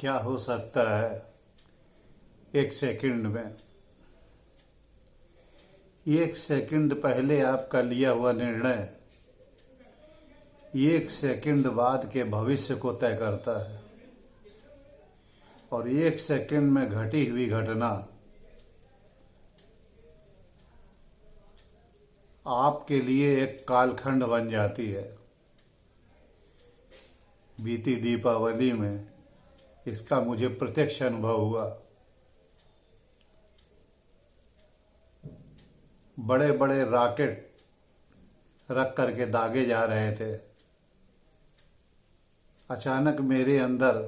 क्या हो सकता है एक सेकंड में। एक सेकंड पहले आपका लिया हुआ निर्णय एक सेकंड बाद के भविष्य को तय करता है, और एक सेकंड में घटी हुई घटना आपके लिए एक कालखंड बन जाती है। बीती दीपावली में इसका मुझे प्रत्यक्ष अनुभव हुआ। बड़े बड़े रॉकेट रख करके दागे जा रहे थे। अचानक मेरे अंदर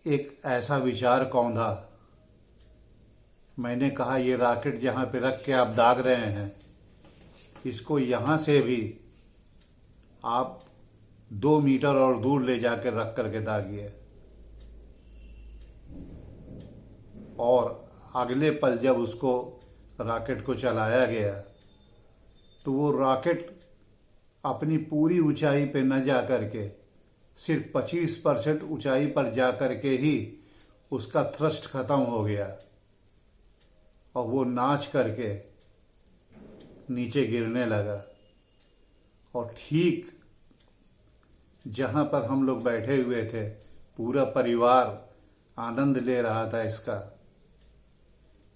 एक ऐसा विचार कौंधा। मैंने कहा, ये रॉकेट जहाँ पे रख के आप दाग रहे हैं, इसको यहाँ से भी आप 2 मीटर और दूर ले जाकर रख करके दागिए। और अगले पल जब उसको रॉकेट को चलाया गया तो वो रॉकेट अपनी पूरी ऊंचाई पे न जा कर के सिर्फ 25% ऊंचाई पर जा कर के ही उसका थ्रस्ट खत्म हो गया और वो नाच करके नीचे गिरने लगा। और ठीक जहाँ पर हम लोग बैठे हुए थे, पूरा परिवार आनंद ले रहा था इसका।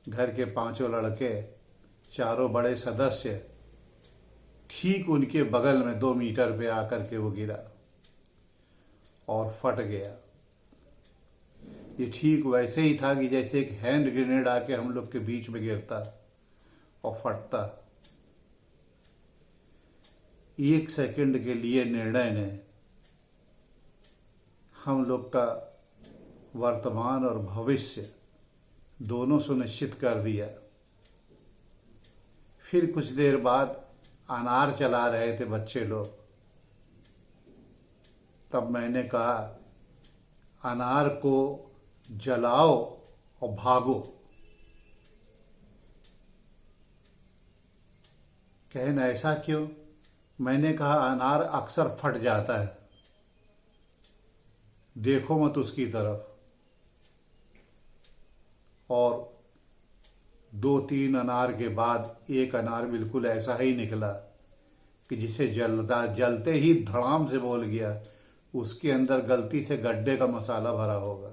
घर के 5 लड़के, 4 बड़े सदस्य, ठीक उनके बगल में 2 मीटर पे आकर के वो गिरा और फट गया। ये ठीक वैसे ही था कि जैसे एक हैंड ग्रेनेड आके हम लोग के बीच में गिरता और फटता। एक सेकंड के लिए निर्णय ने हम लोग का वर्तमान और भविष्य दोनों सुनिश्चित कर दिया। फिर कुछ देर बाद अनार चला रहे थे बच्चे लोग। तब मैंने कहा, अनार को जलाओ और भागो। कहना ऐसा क्यों? मैंने कहा, अनार अक्सर फट जाता है, देखो मत उसकी तरफ। और 2-3 अनार के बाद एक अनार बिल्कुल ऐसा ही निकला कि जिसे जलते ही धड़ाम से बोल गया, उसके अंदर गलती से गड्ढे का मसाला भरा होगा।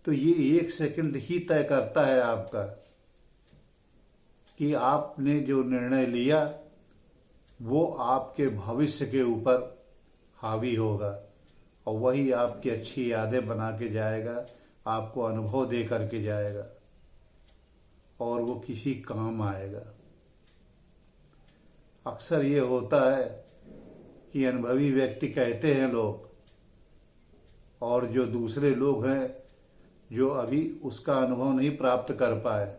तो ये एक सेकंड ही तय करता है आपका कि आपने जो निर्णय लिया वो आपके भविष्य के ऊपर हावी होगा, और वही आपकी अच्छी यादें बना के जाएगा, आपको अनुभव दे करके जाएगा, और वो किसी काम आएगा। अक्सर ये होता है कि अनुभवी व्यक्ति कहते हैं लोग, और जो दूसरे लोग हैं जो अभी उसका अनुभव नहीं प्राप्त कर पाए,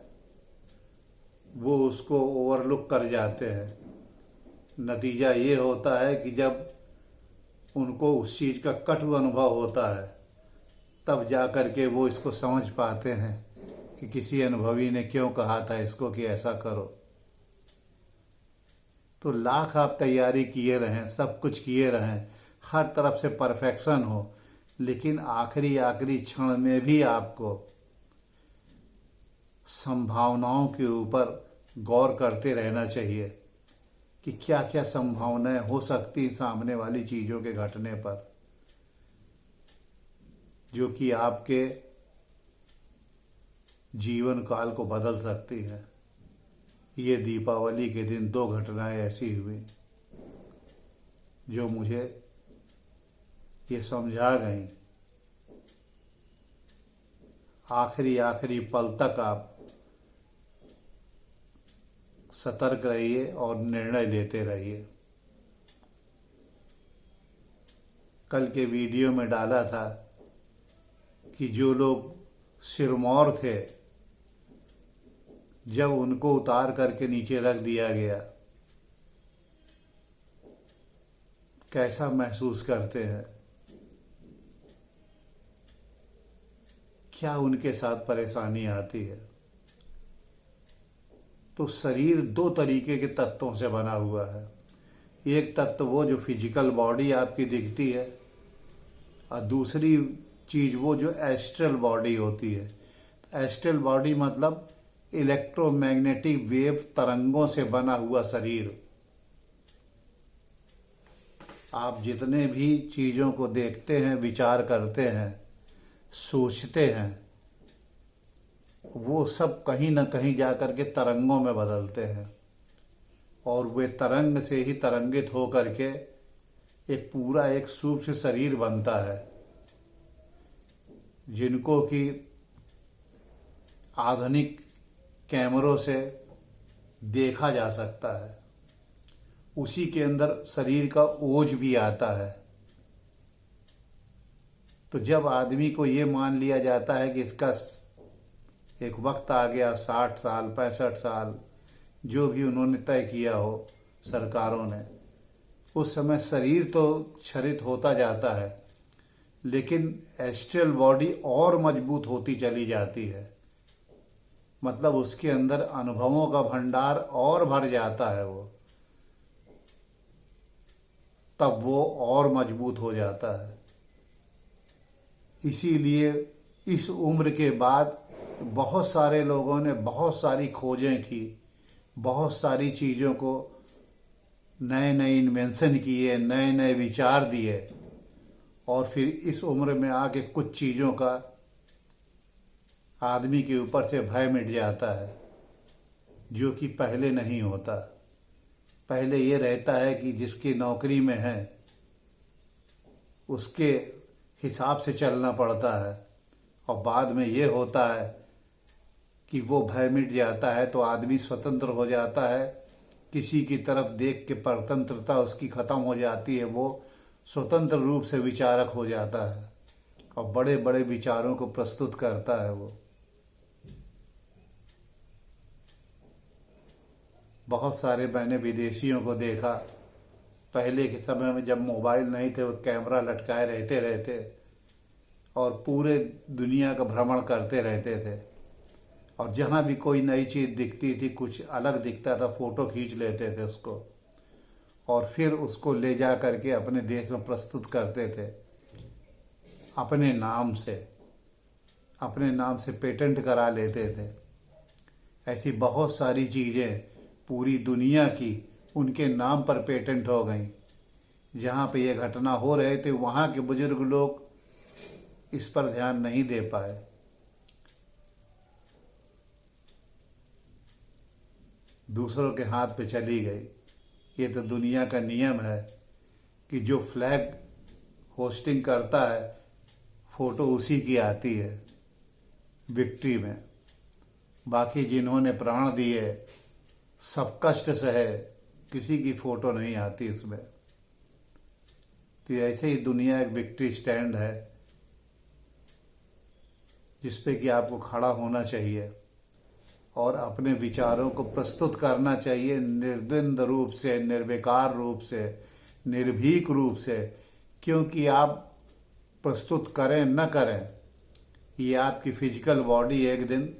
वो उसको ओवरलुक कर जाते हैं। नतीजा ये होता है कि जब उनको उस चीज़ का कटु अनुभव होता है, तब जा कर के वो इसको समझ पाते हैं कि किसी अनुभवी ने क्यों कहा था इसको कि ऐसा करो। तो लाख आप तैयारी किए रहें, सब कुछ किए रहें, हर तरफ से परफेक्शन हो, लेकिन आखिरी क्षण में भी आपको संभावनाओं के ऊपर गौर करते रहना चाहिए कि क्या क्या संभावनाएं हो सकती सामने वाली चीज़ों के घटने पर, जो कि आपके जीवन काल को बदल सकती है। ये दीपावली के दिन 2 घटनाएं ऐसी हुई जो मुझे ये समझा गई। आखिरी पल तक आप सतर्क रहिए और निर्णय लेते रहिए। कल के वीडियो में डाला था कि जो लोग सिरमौर थे, जब उनको उतार करके नीचे रख दिया गया, कैसा महसूस करते हैं, क्या उनके साथ परेशानी आती है। तो शरीर 2 तरीके के तत्वों से बना हुआ है। एक तत्व वो जो फिजिकल बॉडी आपकी दिखती है, और दूसरी चीज़ वो जो एस्ट्रल बॉडी होती है। एस्ट्रल बॉडी मतलब इलेक्ट्रोमैग्नेटिक वेव तरंगों से बना हुआ शरीर। आप जितने भी चीज़ों को देखते हैं, विचार करते हैं, सोचते हैं, वो सब कहीं ना कहीं जाकर के तरंगों में बदलते हैं, और वे तरंग से ही तरंगित हो करके एक पूरा एक सूक्ष्म शरीर बनता है, जिनको कि आधुनिक कैमरों से देखा जा सकता है। उसी के अंदर शरीर का ओज भी आता है। तो जब आदमी को ये मान लिया जाता है कि इसका एक वक्त आ गया, 60 साल 65 साल जो भी उन्होंने तय किया हो सरकारों ने, उस समय शरीर तो क्षरित होता जाता है, लेकिन एस्ट्रल बॉडी और मजबूत होती चली जाती है। मतलब उसके अंदर अनुभवों का भंडार और भर जाता है वो, तब वो और मजबूत हो जाता है। इसीलिए इस उम्र के बाद बहुत सारे लोगों ने बहुत सारी खोजें की, बहुत सारी चीज़ों को नए नए इन्वेंशन किए, नए नए विचार दिए, और फिर इस उम्र में आके कुछ चीज़ों का आदमी के ऊपर से भय मिट जाता है, जो कि पहले नहीं होता। पहले ये रहता है कि जिसकी नौकरी में है उसके हिसाब से चलना पड़ता है, और बाद में ये होता है कि वो भय मिट जाता है तो आदमी स्वतंत्र हो जाता है। किसी की तरफ देख के परतंत्रता उसकी ख़त्म हो जाती है, वो स्वतंत्र रूप से विचारक हो जाता है और बड़े बड़े विचारों को प्रस्तुत करता है। वो बहुत सारे मैंने विदेशियों को देखा, पहले के समय में जब मोबाइल नहीं थे, वो कैमरा लटकाए रहते और पूरे दुनिया का भ्रमण करते रहते थे, और जहाँ भी कोई नई चीज़ दिखती थी, कुछ अलग दिखता था, फ़ोटो खींच लेते थे उसको, और फिर उसको ले जा करके अपने देश में प्रस्तुत करते थे अपने नाम से पेटेंट करा लेते थे। ऐसी बहुत सारी चीज़ें पूरी दुनिया की उनके नाम पर पेटेंट हो गई। जहाँ पे ये घटना हो रहे थे वहाँ के बुजुर्ग लोग इस पर ध्यान नहीं दे पाए। दूसरों के हाथ पे चली गई। ये तो दुनिया का नियम है कि जो फ्लैग होस्टिंग करता है, फ़ोटो उसी की आती है विक्ट्री में। बाकी जिन्होंने प्राण दिए, सब कष्ट सहे, किसी की फ़ोटो नहीं आती इसमें। तो ऐसे ही दुनिया एक विक्ट्री स्टैंड है जिस पे कि आपको खड़ा होना चाहिए और अपने विचारों को प्रस्तुत करना चाहिए, निर्द्वंद रूप से, निर्विकार रूप से, निर्भीक रूप से। क्योंकि आप प्रस्तुत करें न करें, ये आपकी फिजिकल बॉडी एक दिन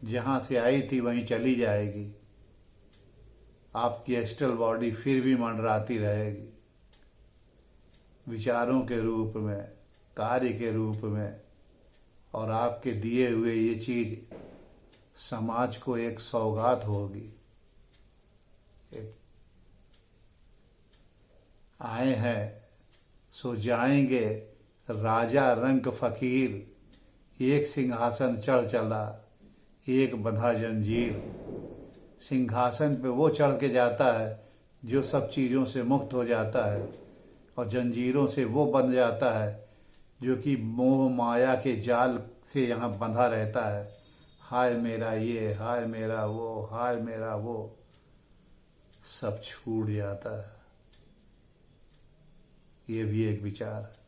जहाँ से आई थी वहीं चली जाएगी। आपकी एस्ट्रल बॉडी फिर भी मंडराती रहेगी, विचारों के रूप में, कार्य के रूप में, और आपके दिए हुए ये चीज़ समाज को एक सौगात होगी। एक आए हैं सो जाएंगे, राजा रंक फकीर, एक सिंहासन चढ़ चला, एक बंधा जंजीर। सिंहासन पे वो चढ़ के जाता है जो सब चीज़ों से मुक्त हो जाता है, और जंजीरों से वो बंध जाता है जो कि मोह माया के जाल से यहाँ बंधा रहता है। हाय मेरा ये, हाय मेरा वो, हाय मेरा वो, सब छूट जाता है। ये भी एक विचार है।